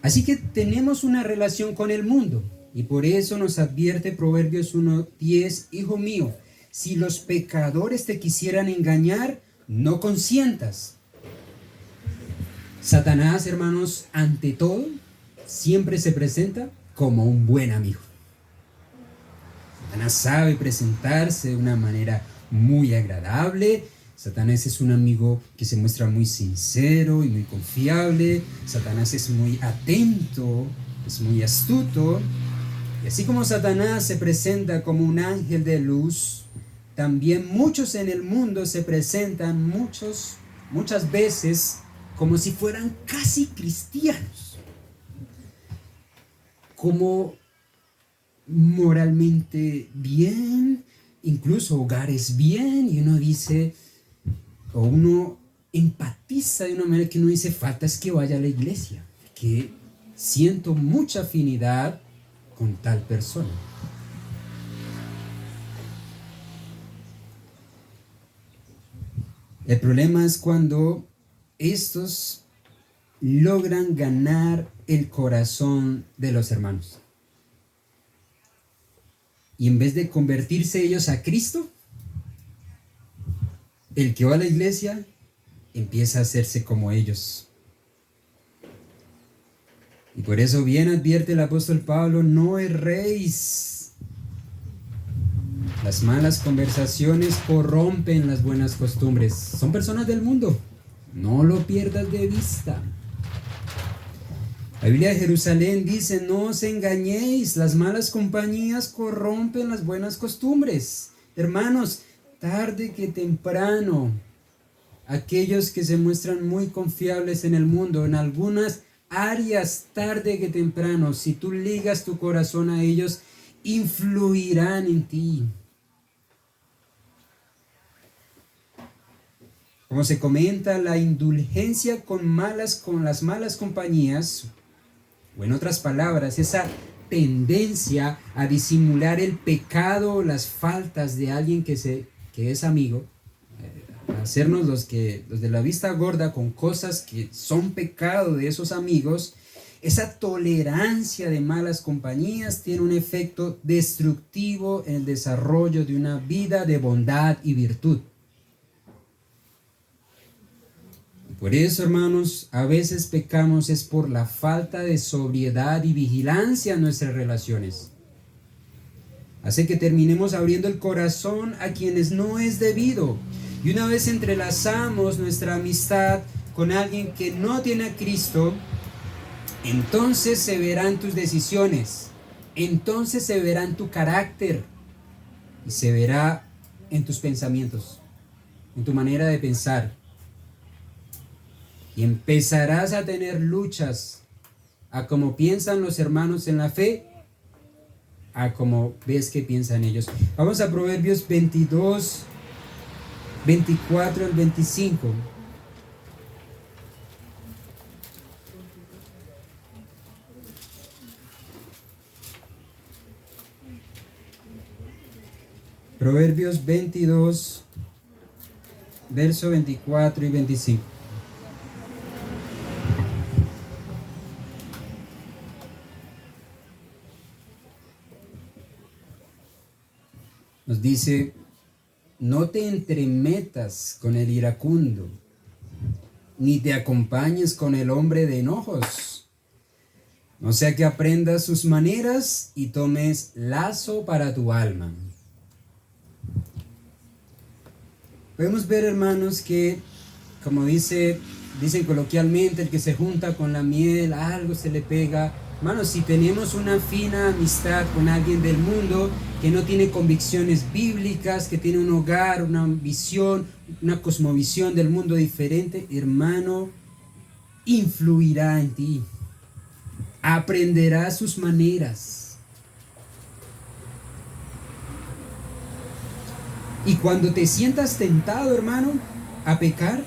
Speaker 1: Así que tenemos una relación con el mundo y por eso nos advierte Proverbios 1:10: hijo mío, si los pecadores te quisieran engañar, no consientas. Satanás, hermanos, ante todo, siempre se presenta como un buen amigo. Satanás sabe presentarse de una manera muy agradable. Satanás es un amigo que se muestra muy sincero y muy confiable. Satanás es muy atento, es muy astuto. Y así como Satanás se presenta como un ángel de luz, también muchos en el mundo se presentan muchas veces como si fueran casi cristianos, como moralmente bien, incluso hogares bien, y uno dice, o uno empatiza de una manera que uno dice: falta es que vaya a la iglesia, que siento mucha afinidad con tal persona. El problema es cuando estos logran ganar el corazón de los hermanos. Y en vez de convertirse ellos a Cristo, el que va a la iglesia empieza a hacerse como ellos. Y por eso bien advierte el apóstol Pablo: no erréis. Las malas conversaciones corrompen las buenas costumbres. Son personas del mundo. No lo pierdas de vista. La Biblia de Jerusalén dice: no os engañéis, las malas compañías corrompen las buenas costumbres. Hermanos, tarde que temprano, aquellos que se muestran muy confiables en el mundo, en algunas áreas, tarde que temprano, si tú ligas tu corazón a ellos, influirán en ti. Como se comenta, la indulgencia con las malas compañías, o en otras palabras, esa tendencia a disimular el pecado o las faltas de alguien que es amigo, a hacernos los de la vista gorda con cosas que son pecado de esos amigos, esa tolerancia de malas compañías tiene un efecto destructivo en el desarrollo de una vida de bondad y virtud. Por eso, hermanos, a veces pecamos es por la falta de sobriedad y vigilancia en nuestras relaciones. Hace que terminemos abriendo el corazón a quienes no es debido. Y una vez entrelazamos nuestra amistad con alguien que no tiene a Cristo, entonces se verán tus decisiones, entonces se verá en tu carácter y se verá en tus pensamientos, en tu manera de pensar. Y empezarás a tener luchas a como piensan los hermanos en la fe, a como ves que piensan ellos. Vamos a Proverbios 22, 24 al 25. Proverbios 22, verso 24 y 25. Nos dice: no te entremetas con el iracundo, ni te acompañes con el hombre de enojos, no sea que aprendas sus maneras y tomes lazo para tu alma. Podemos ver, hermanos, que, como dicen coloquialmente, el que se junta con la miel, algo se le pega. Hermanos, si tenemos una fina amistad con alguien del mundo que no tiene convicciones bíblicas, que tiene un hogar, una visión, una cosmovisión del mundo diferente, hermano, influirá en ti. Aprenderás sus maneras. Y cuando te sientas tentado, hermano, a pecar,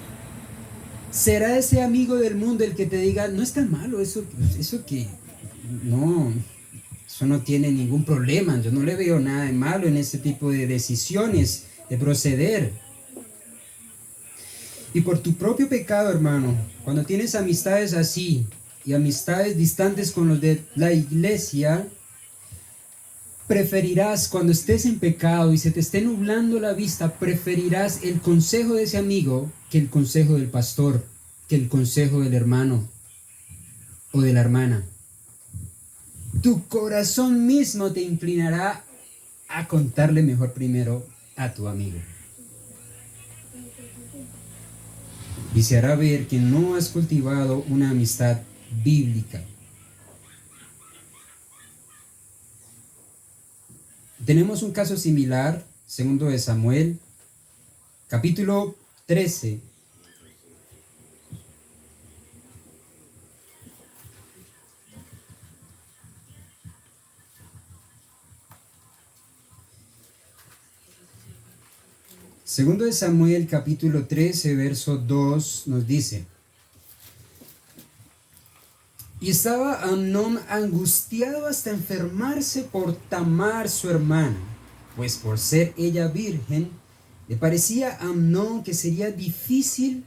Speaker 1: será ese amigo del mundo el que te diga: no es tan malo eso que... No, eso no tiene ningún problema. Yo no le veo nada de malo en ese tipo de decisiones, de proceder. Y por tu propio pecado, hermano, cuando tienes amistades así y amistades distantes con los de la iglesia, preferirás, cuando estés en pecado y se te esté nublando la vista, preferirás el consejo de ese amigo que el consejo del pastor, que el consejo del hermano o de la hermana. Tu corazón mismo te inclinará a contarle mejor primero a tu amigo. Y se hará ver que no has cultivado una amistad bíblica. Tenemos un caso similar, segundo de Samuel, capítulo 13. Segundo de Samuel, capítulo 13, verso 2, nos dice: y estaba Amnón angustiado hasta enfermarse por Tamar su hermana, pues por ser ella virgen, le parecía a Amnón que sería difícil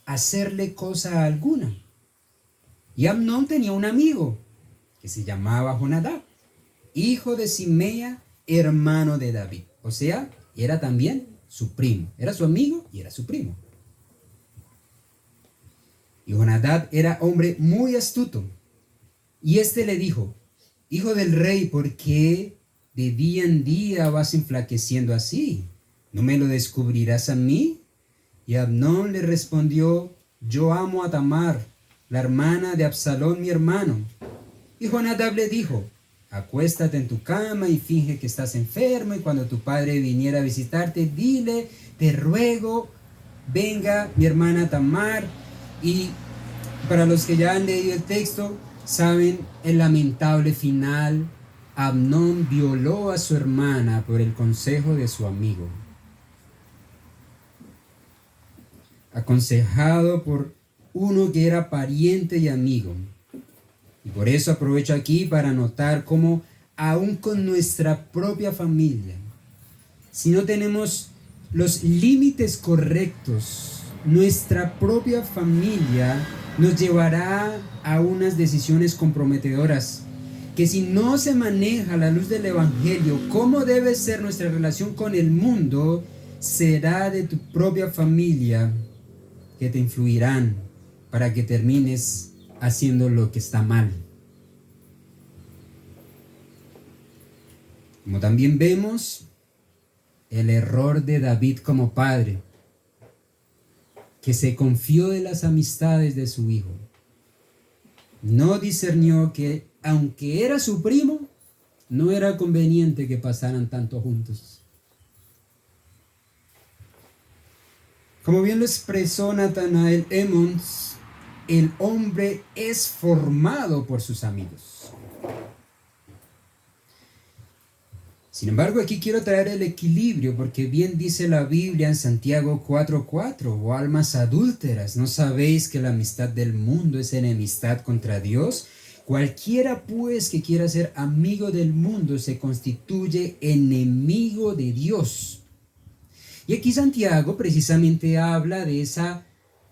Speaker 1: hacerle cosa alguna. Y Amnón tenía un amigo que se llamaba Jonadab, hijo de Simea, hermano de David. O sea, era también su primo. Era su amigo y era su primo. Y Jonadab era hombre muy astuto. Y éste le dijo: hijo del rey, ¿por qué de día en día vas enflaqueciendo así? ¿No me lo descubrirás a mí? Y Amnón le respondió: yo amo a Tamar, la hermana de Absalón mi hermano. Y Jonadab le dijo: acuéstate en tu cama y finge que estás enfermo, y cuando tu padre viniera a visitarte, dile: te ruego, venga mi hermana Tamar. Y para los que ya han leído el texto, saben el lamentable final. Amnón violó a su hermana por el consejo de su amigo, aconsejado por uno que era pariente y amigo. Y por eso aprovecho aquí para notar cómo aún con nuestra propia familia, si no tenemos los límites correctos, nuestra propia familia nos llevará a unas decisiones comprometedoras, que si no se maneja a la luz del Evangelio cómo debe ser nuestra relación con el mundo, será de tu propia familia que te influirán para que termines haciendo lo que está mal. Como también vemos el error de David como padre, que se confió de las amistades de su hijo. No discernió que, aunque era su primo, no era conveniente que pasaran tanto juntos. Como bien lo expresó Nathanael Emmons, el hombre es formado por sus amigos. Sin embargo, aquí quiero traer el equilibrio, porque bien dice la Biblia en Santiago 4:4, oh almas adúlteras, ¿no sabéis que la amistad del mundo es enemistad contra Dios? Cualquiera pues que quiera ser amigo del mundo se constituye enemigo de Dios. Y aquí Santiago precisamente habla de esa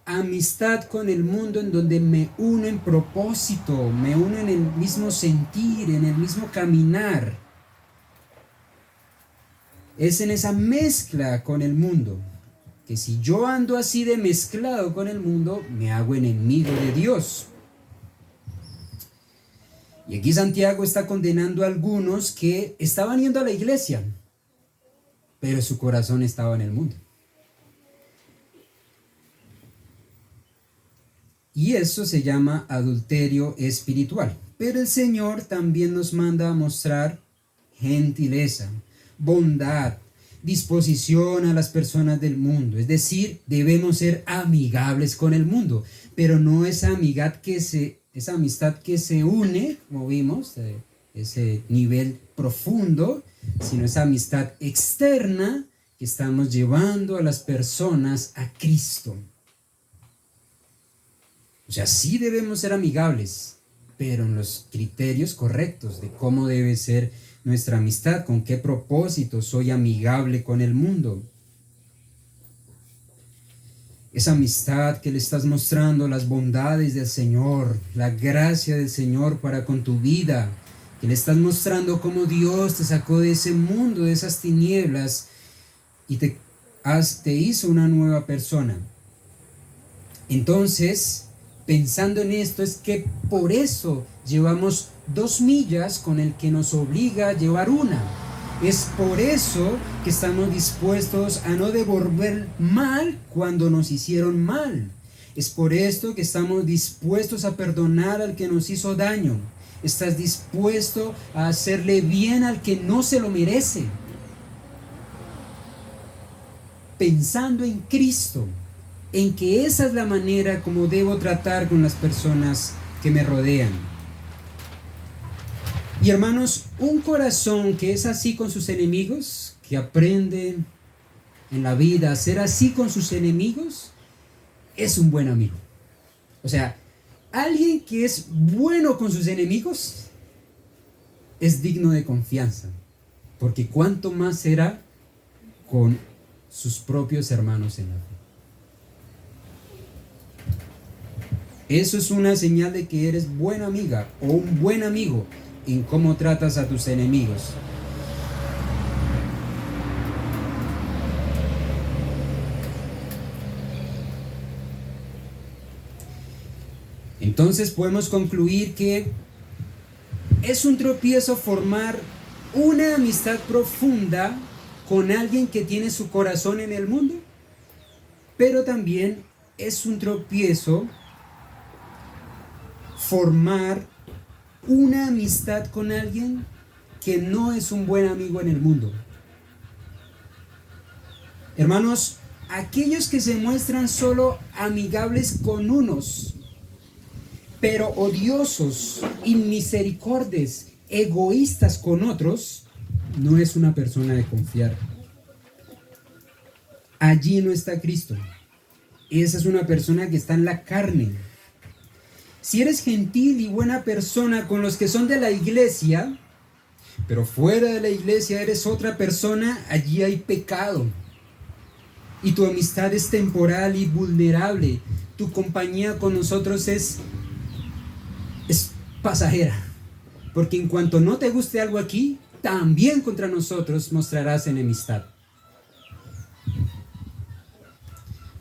Speaker 1: amistad con el mundo en donde me uno en propósito, me uno en el mismo sentir, en el mismo caminar. Es en esa mezcla con el mundo, que si yo ando así de mezclado con el mundo, me hago enemigo de Dios. Y aquí Santiago está condenando a algunos que estaban yendo a la iglesia, pero su corazón estaba en el mundo. Y eso se llama adulterio espiritual. Pero el Señor también nos manda a mostrar gentileza, bondad, disposición a las personas del mundo. Es decir, debemos ser amigables con el mundo, pero no esa amistad que se une, como vimos, ese nivel profundo, sino esa amistad externa que estamos llevando a las personas a Cristo. O sea, sí debemos ser amigables, pero en los criterios correctos de cómo debe ser nuestra amistad, con qué propósito soy amigable con el mundo. Esa amistad que le estás mostrando las bondades del Señor, la gracia del Señor para con tu vida, que le estás mostrando cómo Dios te sacó de ese mundo, de esas tinieblas, y te hizo una nueva persona. Entonces, pensando en esto, es que por eso llevamos 2 millas con el que nos obliga a llevar una. Es por eso que estamos dispuestos a no devolver mal cuando nos hicieron mal. Es por esto que estamos dispuestos a perdonar al que nos hizo daño. Estás dispuesto a hacerle bien al que no se lo merece. Pensando en Cristo, en que esa es la manera como debo tratar con las personas que me rodean. Y hermanos, un corazón que es así con sus enemigos, que aprende en la vida a ser así con sus enemigos, es un buen amigo. O sea, alguien que es bueno con sus enemigos es digno de confianza, porque cuánto más será con sus propios hermanos en la fe. Eso es una señal de que eres buena amiga o un buen amigo en cómo tratas a tus enemigos. Entonces podemos concluir que es un tropiezo formar una amistad profunda con alguien que tiene su corazón en el mundo, pero también es un tropiezo formar una amistad con alguien que no es un buen amigo en el mundo. Hermanos, aquellos que se muestran solo amigables con unos, pero odiosos, inmisericordes, egoístas con otros, no es una persona de confiar. Allí no está Cristo. Esa es una persona que está en la carne. Si eres gentil y buena persona con los que son de la iglesia, pero fuera de la iglesia eres otra persona, allí hay pecado. Y tu amistad es temporal y vulnerable. Tu compañía con nosotros es pasajera. Porque en cuanto no te guste algo aquí, también contra nosotros mostrarás enemistad.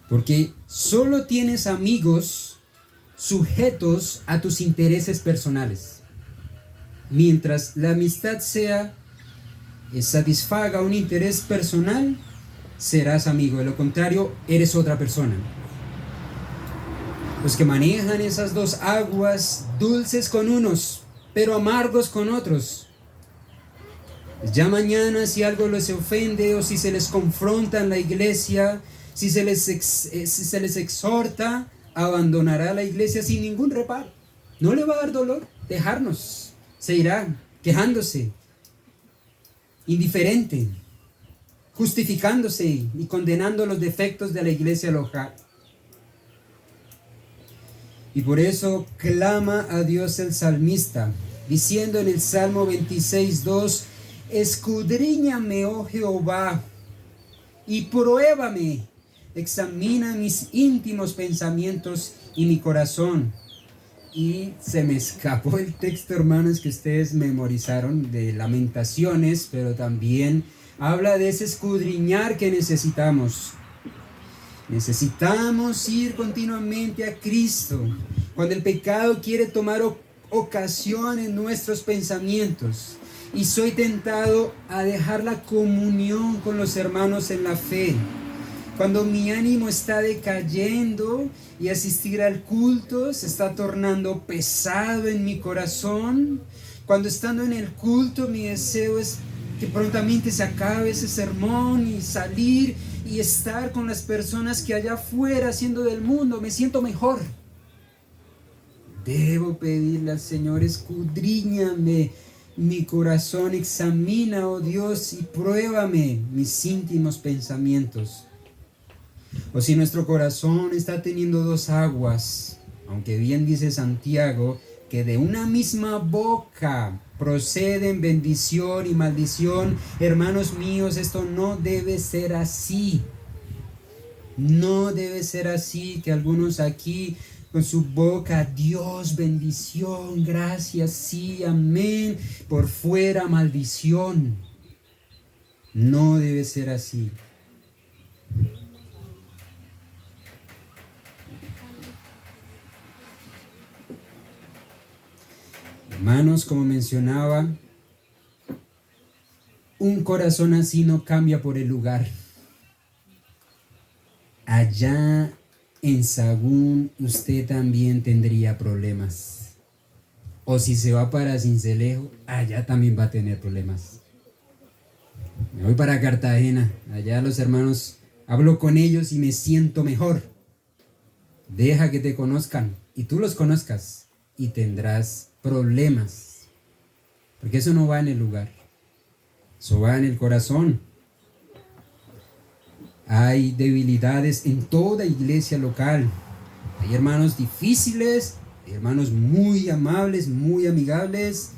Speaker 1: Porque solo tienes amigos sujetos a tus intereses personales. Mientras la amistad satisfaga un interés personal, serás amigo. De lo contrario, eres otra persona. Los que manejan esas dos aguas, dulces con unos, pero amargos con otros. Ya mañana, si algo les ofende o si se les confronta en la iglesia, si se les exhorta, abandonará la iglesia sin ningún reparo. No le va a dar dolor dejarnos. Se irá quejándose, indiferente, justificándose y condenando los defectos de la iglesia local. Y por eso clama a Dios el salmista, diciendo en el Salmo 26:2, escudriñame, oh Jehová, y pruébame, examina mis íntimos pensamientos y mi corazón. Y se me escapó el texto, hermanos, que ustedes memorizaron de Lamentaciones, pero también habla de ese escudriñar que necesitamos. Necesitamos ir continuamente a Cristo. Cuando el pecado quiere tomar ocasión en nuestros pensamientos y soy tentado a dejar la comunión con los hermanos en la fe. Cuando mi ánimo está decayendo y asistir al culto se está tornando pesado en mi corazón. Cuando estando en el culto mi deseo es que prontamente se acabe ese sermón y salir y estar con las personas que allá afuera haciendo del mundo me siento mejor. Debo pedirle al Señor, escudriñame mi corazón, examina, oh Dios, y pruébame mis íntimos pensamientos. O si nuestro corazón está teniendo dos aguas, aunque bien dice Santiago, que de una misma boca proceden bendición y maldición, hermanos míos, esto no debe ser así. No debe ser así, que algunos aquí con su boca, Dios, bendición, gracias, sí, amén, por fuera maldición. No debe ser así. Hermanos, como mencionaba, un corazón así no cambia por el lugar. Allá en Sagún usted también tendría problemas. O si se va para Sincelejo, allá también va a tener problemas. Me voy para Cartagena, allá los hermanos, hablo con ellos y me siento mejor. Deja que te conozcan y tú los conozcas y tendrás problemas, porque eso no va en el lugar, eso va en el corazón. Hay debilidades en toda iglesia local, hay hermanos difíciles, hay hermanos muy amables, muy amigables,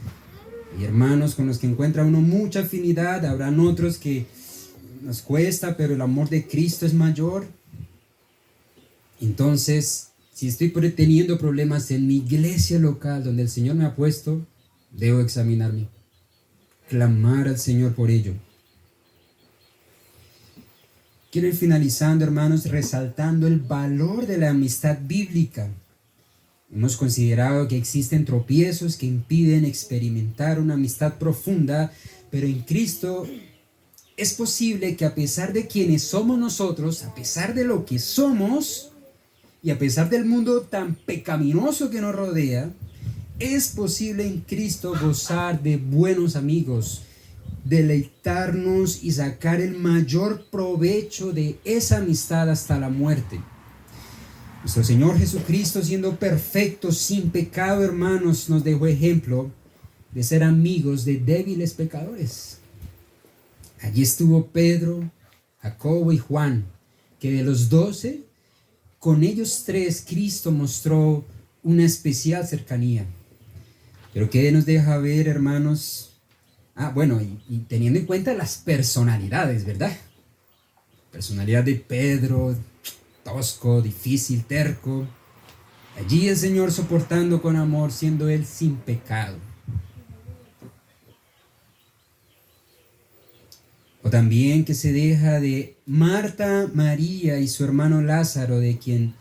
Speaker 1: hay hermanos con los que encuentra uno mucha afinidad, habrán otros que nos cuesta, pero el amor de Cristo es mayor. Entonces, si estoy teniendo problemas en mi iglesia local donde el Señor me ha puesto, debo examinarme, clamar al Señor por ello. Quiero ir finalizando, hermanos, resaltando el valor de la amistad bíblica. Hemos considerado que existen tropiezos que impiden experimentar una amistad profunda, pero en Cristo es posible que a pesar de quienes somos nosotros, a pesar de lo que somos, y a pesar del mundo tan pecaminoso que nos rodea, es posible en Cristo gozar de buenos amigos, deleitarnos y sacar el mayor provecho de esa amistad hasta la muerte. Nuestro Señor Jesucristo, siendo perfecto, sin pecado, hermanos, nos dejó ejemplo de ser amigos de débiles pecadores. Allí estuvo Pedro, Jacobo y Juan, que de los 12, con ellos tres, Cristo mostró una especial cercanía. Pero ¿qué nos deja ver, hermanos? Y teniendo en cuenta las personalidades, ¿verdad? Personalidad de Pedro, tosco, difícil, terco. Allí el Señor soportando con amor, siendo Él sin pecado. también que se deja de Marta, María y su hermano Lázaro, de quien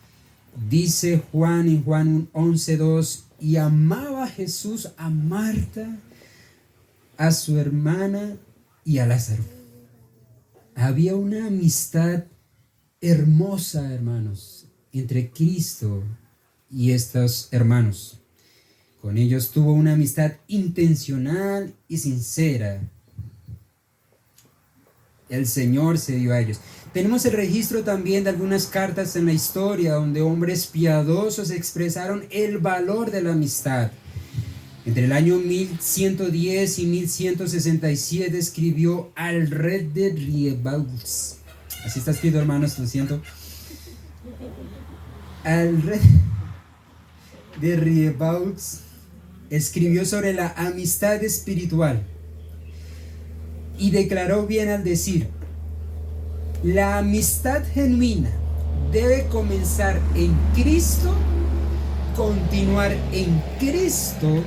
Speaker 1: dice Juan en Juan 11:2, y amaba a Jesús a Marta, a su hermana y a Lázaro. Había una amistad hermosa, hermanos, entre Cristo y estos hermanos. Con ellos tuvo una amistad intencional y sincera. El Señor se dio a ellos. Tenemos el registro también de algunas cartas en la historia donde hombres piadosos expresaron el valor de la amistad. Entre el año 1110 y 1167 escribió Alred de Riebaux. Así está escrito, hermanos, lo siento. Alred de Riebaux escribió sobre la amistad espiritual y declaró bien al decir: la amistad genuina debe comenzar en Cristo, continuar en Cristo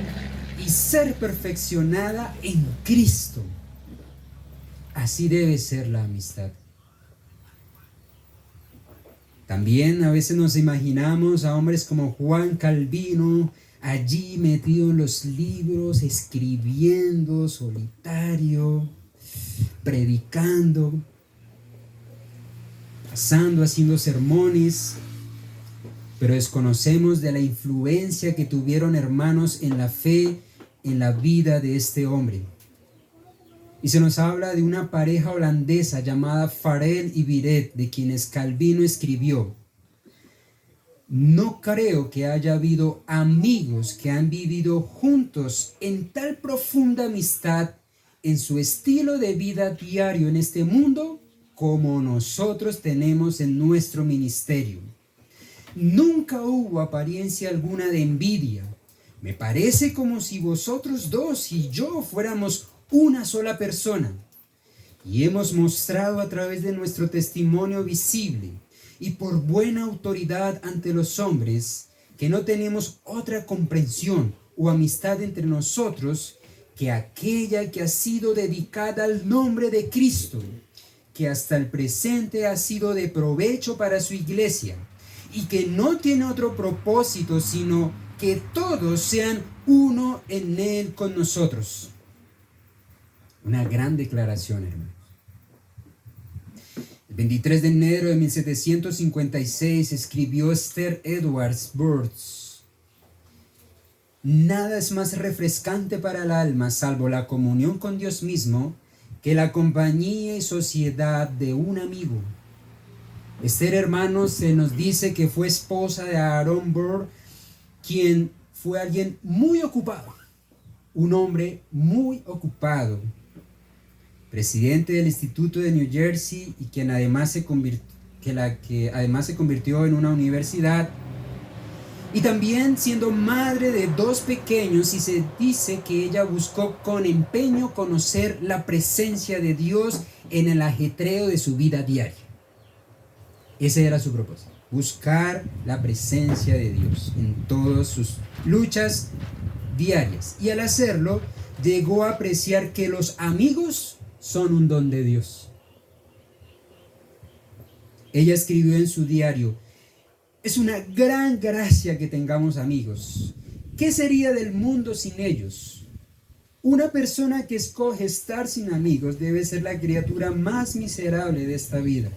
Speaker 1: y ser perfeccionada en Cristo. Así debe ser la amistad. También a veces nos imaginamos a hombres como Juan Calvino, allí metido en los libros, escribiendo, solitario, predicando, pasando, haciendo sermones, pero desconocemos de la influencia que tuvieron hermanos en la fe, en la vida de este hombre. Y se nos habla de una pareja holandesa llamada Farel y Viret, de quienes Calvino escribió: no creo que haya habido amigos que han vivido juntos en tal profunda amistad en su estilo de vida diario en este mundo como nosotros tenemos en nuestro ministerio. Nunca hubo apariencia alguna de envidia. Me parece como si vosotros dos y yo fuéramos una sola persona. Y hemos mostrado a través de nuestro testimonio visible y por buena autoridad ante los hombres que no tenemos otra comprensión o amistad entre nosotros que aquella que ha sido dedicada al nombre de Cristo, que hasta el presente ha sido de provecho para su iglesia y que no tiene otro propósito sino que todos sean uno en Él con nosotros. Una gran declaración, hermanos. El 23 de enero de 1756 escribió Esther Edwards Burns: nada es más refrescante para el alma, salvo la comunión con Dios mismo, que la compañía y sociedad de un amigo. Esther, hermanos, se nos dice que fue esposa de Aaron Burr, quien fue alguien muy ocupado, un hombre muy ocupado, presidente del Instituto de New Jersey y quien además se convirtió en una universidad, y también siendo madre de dos pequeños, y se dice que ella buscó con empeño conocer la presencia de Dios en el ajetreo de su vida diaria. Ese era su propósito, buscar la presencia de Dios en todas sus luchas diarias. Y al hacerlo, llegó a apreciar que los amigos son un don de Dios. Ella escribió en su diario: es una gran gracia que tengamos amigos. ¿Qué sería del mundo sin ellos? Una persona que escoge estar sin amigos debe ser la criatura más miserable de esta vida.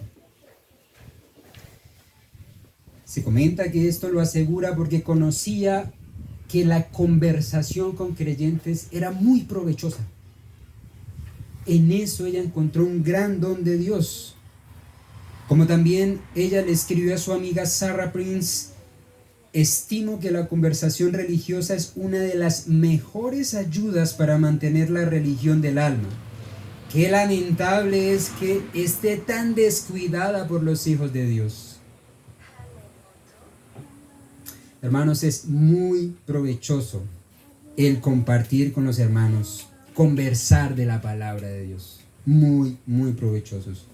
Speaker 1: Se comenta que esto lo asegura porque conocía que la conversación con creyentes era muy provechosa. En eso ella encontró un gran don de Dios. Como también ella le escribió a su amiga Sarah Prince: estimo que la conversación religiosa es una de las mejores ayudas para mantener la religión del alma. Qué lamentable es que esté tan descuidada por los hijos de Dios. Hermanos, es muy provechoso el compartir con los hermanos, conversar de la palabra de Dios. Muy, muy provechosos.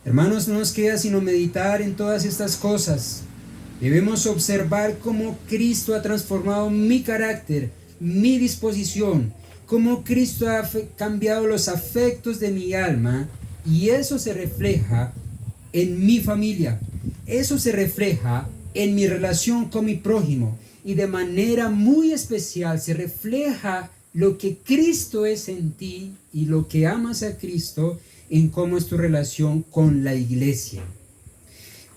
Speaker 1: Hermanos, no nos queda sino meditar en todas estas cosas. Debemos observar cómo Cristo ha transformado mi carácter, mi disposición, cómo Cristo ha cambiado los afectos de mi alma, y eso se refleja en mi familia, eso se refleja en mi relación con mi prójimo, y de manera muy especial se refleja lo que Cristo es en ti y lo que amas a Cristo en cómo es tu relación con la iglesia.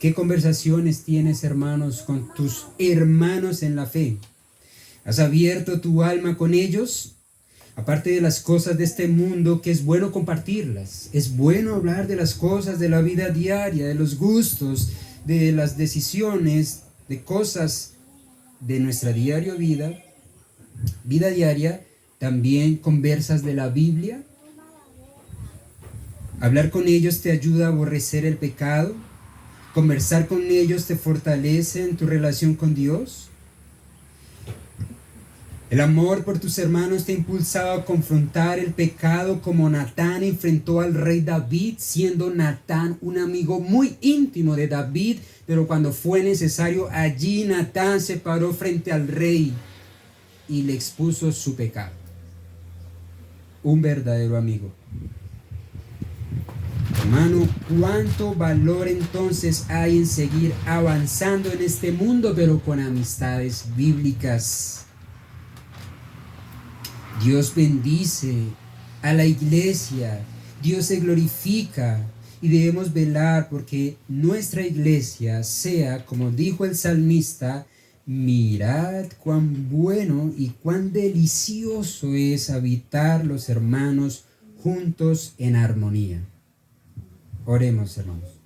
Speaker 1: ¿Qué conversaciones tienes, hermanos, con tus hermanos en la fe? ¿Has abierto tu alma con ellos? Aparte de las cosas de este mundo, que es bueno compartirlas. Es bueno hablar de las cosas de la vida diaria, de los gustos, de las decisiones, de cosas de nuestra vida diaria. También conversas de la Biblia. Hablar con ellos te ayuda a aborrecer el pecado. Conversar con ellos te fortalece en tu relación con Dios. El amor por tus hermanos te ha impulsado a confrontar el pecado como Natán enfrentó al rey David, siendo Natán un amigo muy íntimo de David, pero cuando fue necesario, allí Natán se paró frente al rey y le expuso su pecado. Un verdadero amigo. Hermano, ¿cuánto valor entonces hay en seguir avanzando en este mundo, pero con amistades bíblicas? Dios bendice a la iglesia, Dios se glorifica, y debemos velar porque nuestra iglesia sea, como dijo el salmista, mirad cuán bueno y cuán delicioso es habitar los hermanos juntos en armonía. Oremos, hermanos.